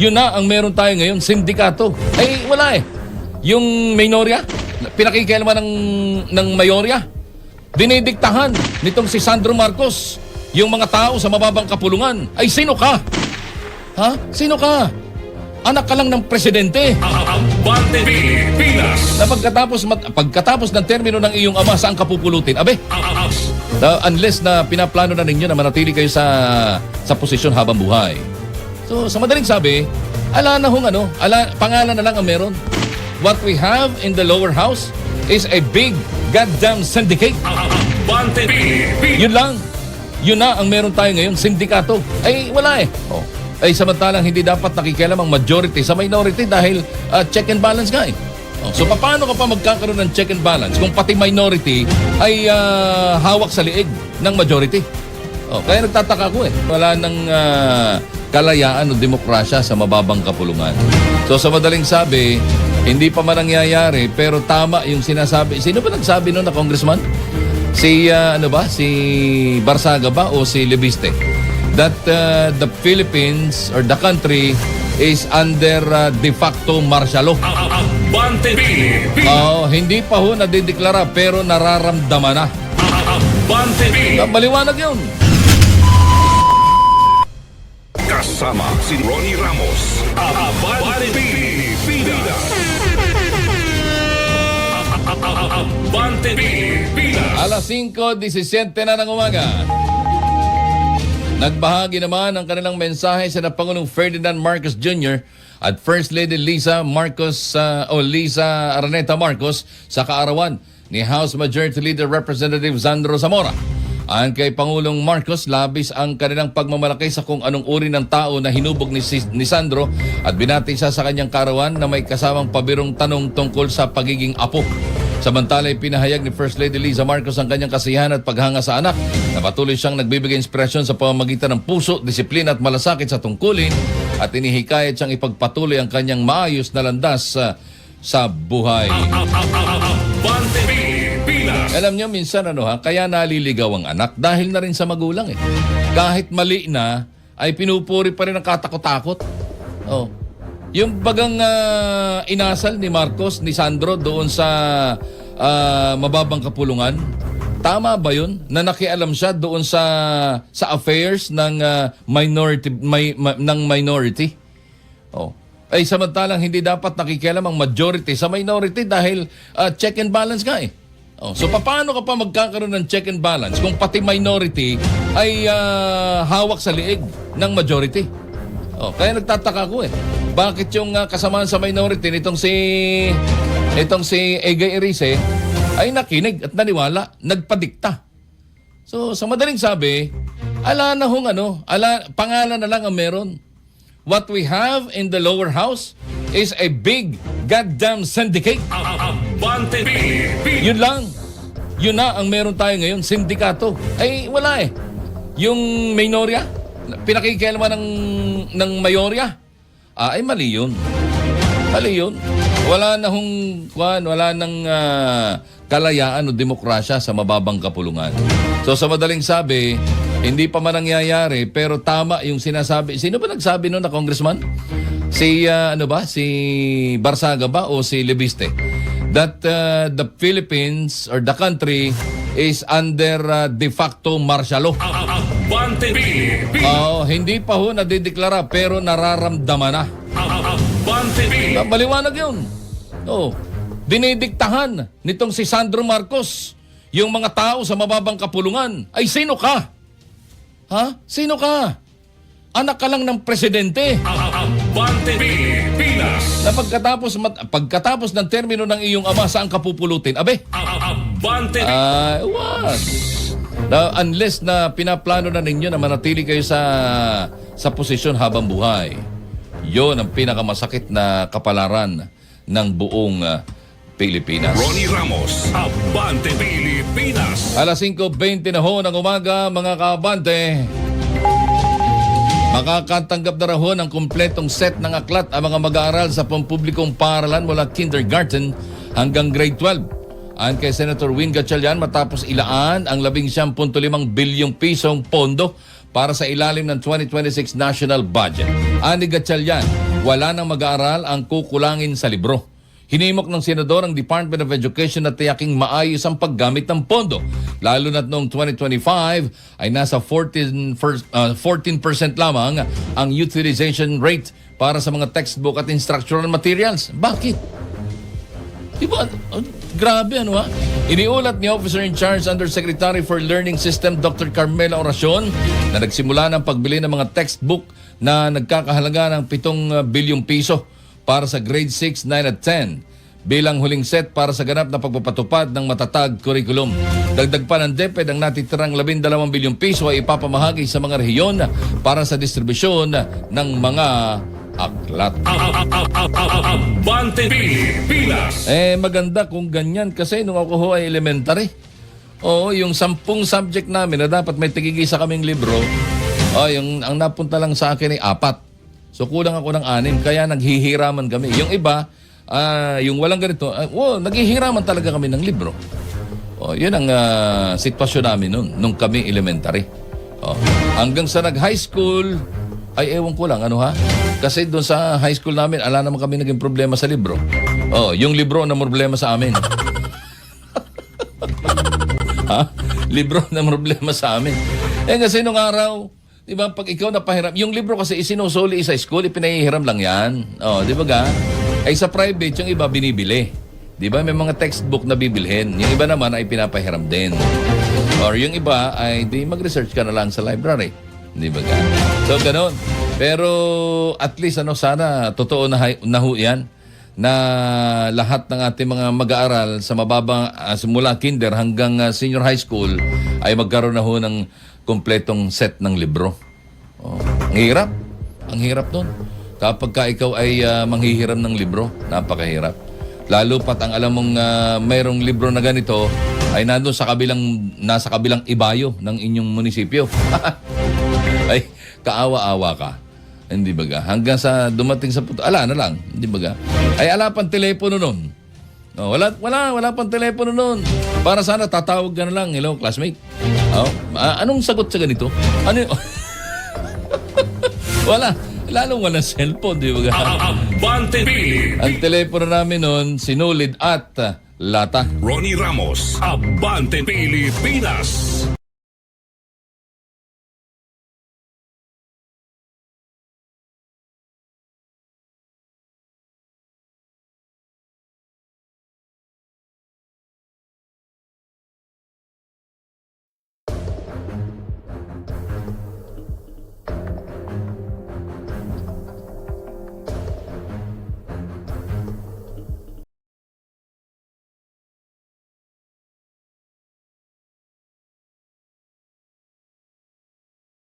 Yun na ang meron tayo ngayon, sindikato. Ay, wala eh. Yung minorya, pinakikialaman ng mayorya, dinidiktahan nitong si Sandro Marcos. Yung mga tao sa mababang kapulungan. Ay, sino ka? Ha? Sino ka? Anak ka lang ng presidente. Abante Pilipinas. Na pagkatapos ng termino ng iyong ama, saan ka pupulutin? Abe, unless na pinaplano na ninyo na manatili kayo sa posisyon habang buhay. So, sa madaling sabi, pangalan na lang ang meron. What we have in the lower house is a big goddamn syndicate. Abante Pilipinas. Yun lang. Yun na ang meron tayo ngayon, sindikato. Ay, wala eh. Ay, samantalang hindi dapat nakikialam ang majority sa minority dahil check and balance nga eh. So, paano ka pa magkakaroon ng check and balance kung pati minority ay hawak sa liig ng majority? Kaya nagtataka ko eh. Wala nang kalayaan o demokrasya sa mababang kapulungan. So, sa madaling sabi, hindi pa man nangyayari pero tama yung sinasabi. Sino ba nagsabi noon na congressman? Si Barsaga ba o si Lebiste? That the Philippines or the country is under de facto martial law. Abante Pilipinas. Hindi pa ho nadideklara pero nararamdaman na. Abante Pilipinas. Maliwanag yun. Kasama si Ronnie Ramos. Abante Pilipinas. Abante Pilipinas. Alas 5:17 na ng umaga. Nagbahagi naman ng kanilang mensahe sa Pangulong Ferdinand Marcos Jr. at First Lady Liza Araneta Marcos sa kaarawan ni House Majority Leader Representative Sandro Zamora. Ayon kay Pangulong Marcos, labis ang kanilang pagmamalaki sa kung anong uri ng tao na hinubog ni Sandro at binati siya sa kanyang kaarawan na may kasamang pabirong tanong tungkol sa pagiging apo. Samantala, pinahayag ni First Lady Liza Marcos ang kanyang kasiyahan at paghanga sa anak na patuloy siyang nagbibigay inspirasyon sa pamamagitan ng puso, disiplina at malasakit sa tungkulin at inihikayat siyang ipagpatuloy ang kanyang maayos na landas sa buhay. Abante Pilipinas. Alam niyo, minsan kaya naliligaw ang anak dahil na rin sa magulang eh. Kahit mali na, ay pinupuri pa rin ang katakot-takot. Yung bagang inasal ni Marcos, ni Sandro doon sa mababang kapulungan, tama ba yun? Na nakialam siya doon sa affairs ng minority? Ay samantalang hindi dapat nakikialam ang majority sa minority dahil check and balance nga eh. So paano ka pa magkakaroon ng check and balance kung pati minority ay hawak sa liig ng majority? Kaya nagtataka ko eh. Bakit yung kasamaan sa minority nitong si Egay Erice ay nakinig at naniwala, nagpadikta. So sa madaling sabi, pangalan na lang ang meron. What we have in the lower house is a big goddamn syndicate. Abante Pilipinas. Yun lang. Yun na ang meron tayo ngayon, sindikato. Ay, wala eh. Yung minorya, pinakikialaman ng mayorya, ay mali yun. Mali yun. Wala nang kalayaan o demokrasya sa mababang kapulungan. So sa madaling sabi, hindi pa man nangyayari pero tama yung sinasabi. Sino ba nagsabi noon na congressman? Si Barsaga ba o si Lebiste? That the Philippines or the country is under de facto martial law. Abante Pilipinas. Hindi pa ho nadideklara pero nararamdaman na. Abante Pilipinas. Maliwanag yun. Dinidiktahan nitong si Sandro Marcos yung mga tao sa mababang kapulungan. Ay, sino ka? Ha? Sino ka? Anak ka lang ng presidente. Abante Pilipinas. Na pagkatapos ng termino ng iyong ama, saan ka pupulutin? Abe, Abante unless na pinaplano na ninyo na manatili kayo sa posisyon habang buhay. Yon ang pinakamasakit na kapalaran ng buong Pilipinas. Ronnie Ramos. Abante Pilipinas. Alas 5:20 na ho ng umaga, mga kaabante. Makakatanggap na raw ng kumpletong set ng aklat ang mga mag-aaral sa pampublikong paaralan mula kindergarten hanggang grade 12. Ayon kay Senator Win Gatchalian, matapos ilaan ang 11.5 bilyong pisong pondo para sa ilalim ng 2026 national budget. Ani Gatchalian, wala nang mag-aaral ang kukulangin sa libro. Hinimok ng Senador ang Department of Education na tiyaking maayos ang paggamit ng pondo. Lalo na't noong 2025 ay nasa 14% lamang ang utilization rate para sa mga textbook at instructional materials. Bakit? Diba? Grabe ano ha? Iniulat ni Officer in Charge Undersecretary for Learning System Dr. Carmela Oracion na nagsimula ng pagbili ng mga textbook na nagkakahalaga ng 7 bilyong piso para sa grade 6, 9 at 10 bilang huling set para sa ganap na pagpapatupad ng matatag curriculum. Dagdag pa ng DepEd ang natitirang 12 bilyong piso ay ipapamahagi sa mga rehiyon para sa distribusyon ng mga aklat. Abante Pilipinas. Maganda kung ganyan kasi nung ako ho ay elementary. Oo, yung 10 subject namin na dapat may tigigisa kaming libro, ang napunta lang sa akin ay 4. So kulang ako ng 6, kaya naghihiraman kami. Yung iba, yung walang ganito, naghihiraman talaga kami ng libro. Yun ang sitwasyon namin nung kami elementary. Hanggang sa nag-high school, ay ewan ko lang, ano ha? Kasi doon sa high school namin, ala naman kami naging problema sa libro. Yung libro na problema sa amin. Ha? Libro na problema sa amin. Kasi nung araw, di ba, pag ikaw napahiram, yung libro kasi isinusuli sa school, ipinahihiram lang yan. Di ba ga? Ay sa private, yung iba binibili. Di ba? May mga textbook na bibilhin. Yung iba naman ay pinapahiram din. Or yung iba ay di mag-research ka na lang sa library. Di ba ga? So, ganun. Pero at least sana totoo na ho yan na lahat ng ating mga mag-aaral sa mababang simula kinder hanggang senior high school ay magkaroon na ho ng kompletong set ng libro. Ang hirap. Ang hirap nun. Kapag ka ikaw ay manghihiram ng libro, napakahirap. Lalo pat ang alam mong mayroong libro na ganito ay nasa kabilang ibayo ng inyong munisipyo. Ay, kaawa-awa ka. Hindi ba ga? Hanggang sa dumating sa puto, ala na lang. Hindi ba ga? Ay, ala pang telepono nun. Wala pang telepono nun. Para sana tatawag ka na lang. Hello, classmate. Anong sagot sa ganito? Ano yun? Wala. Lalong walang cellphone, di ba ga? Abante Pilipinas. Ang telepono namin nun, sinulid at lata. Ronnie Ramos. Abante Pilipinas.